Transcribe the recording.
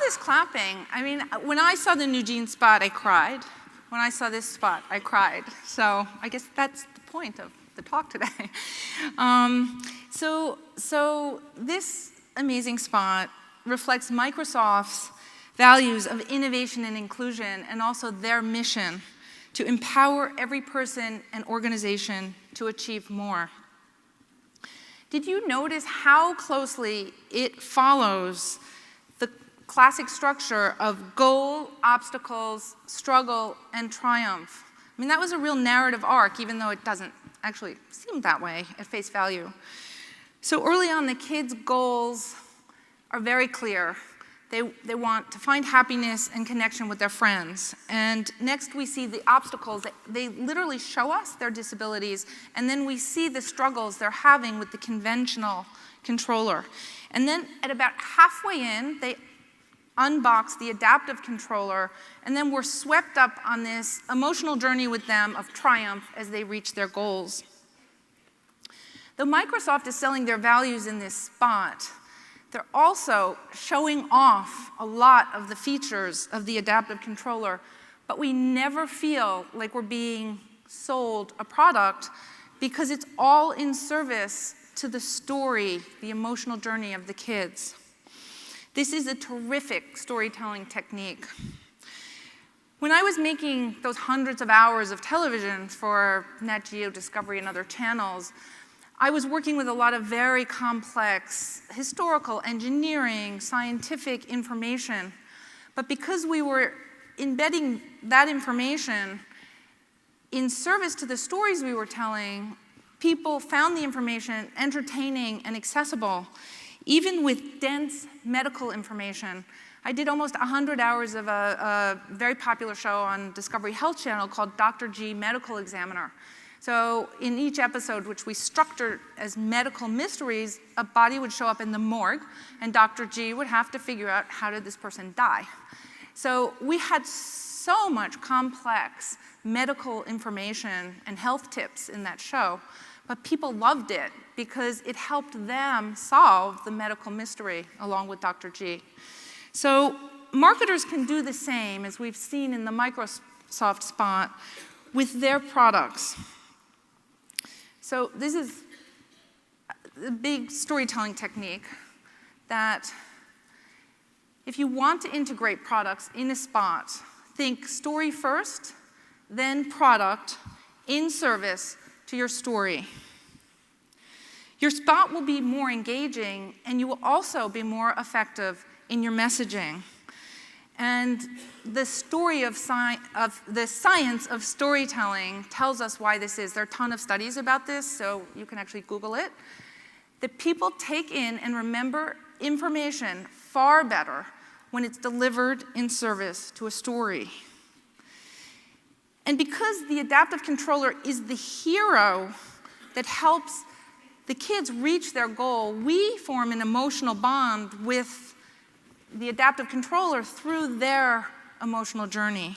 this clapping, I mean, when I saw the New Jeans spot, I cried. When I saw this spot, I cried. So I guess that's the point of the talk today. So this amazing spot reflects Microsoft's values of innovation and inclusion, and also their mission to empower every person and organization to achieve more. Did you notice how closely it follows the classic structure of goal, obstacles, struggle, and triumph? I mean, that was a real narrative arc, even though it doesn't actually seem that way at face value. So early on, the kids' goals are very clear. They want to find happiness and connection with their friends. And next we see the obstacles. They literally show us their disabilities, and then we see the struggles they're having with the conventional controller. And then at about halfway in, they unbox the adaptive controller, and then we're swept up on this emotional journey with them of triumph as they reach their goals. Though Microsoft is selling their values in this spot, they're also showing off a lot of the features of the adaptive controller, but we never feel like we're being sold a product because it's all in service to the story, the emotional journey of the kids. This is a terrific storytelling technique. When I was making those hundreds of hours of television for Nat Geo, Discovery, and other channels, I was working with a lot of very complex historical, engineering, scientific information. But because we were embedding that information in service to the stories we were telling, people found the information entertaining and accessible, even with dense medical information. I did almost 100 hours of a very popular show on Discovery Health Channel called Dr. G Medical Examiner. So in each episode, which we structured as medical mysteries, a body would show up in the morgue, and Dr. G would have to figure out, how did this person die? So we had so much complex medical information and health tips in that show, but people loved it because it helped them solve the medical mystery along with Dr. G. So marketers can do the same, as we've seen in the Microsoft spot, with their products. So this is a big storytelling technique that if you want to integrate products in a spot, think story first, then product in service to your story. Your spot will be more engaging, and you will also be more effective in your messaging. And the story of the science of storytelling tells us why this is. There are a ton of studies about this, so you can actually Google it. That people take in and remember information far better when it's delivered in service to a story. And because the adaptive controller is the hero that helps the kids reach their goal, we form an emotional bond with the adaptive controller through their emotional journey.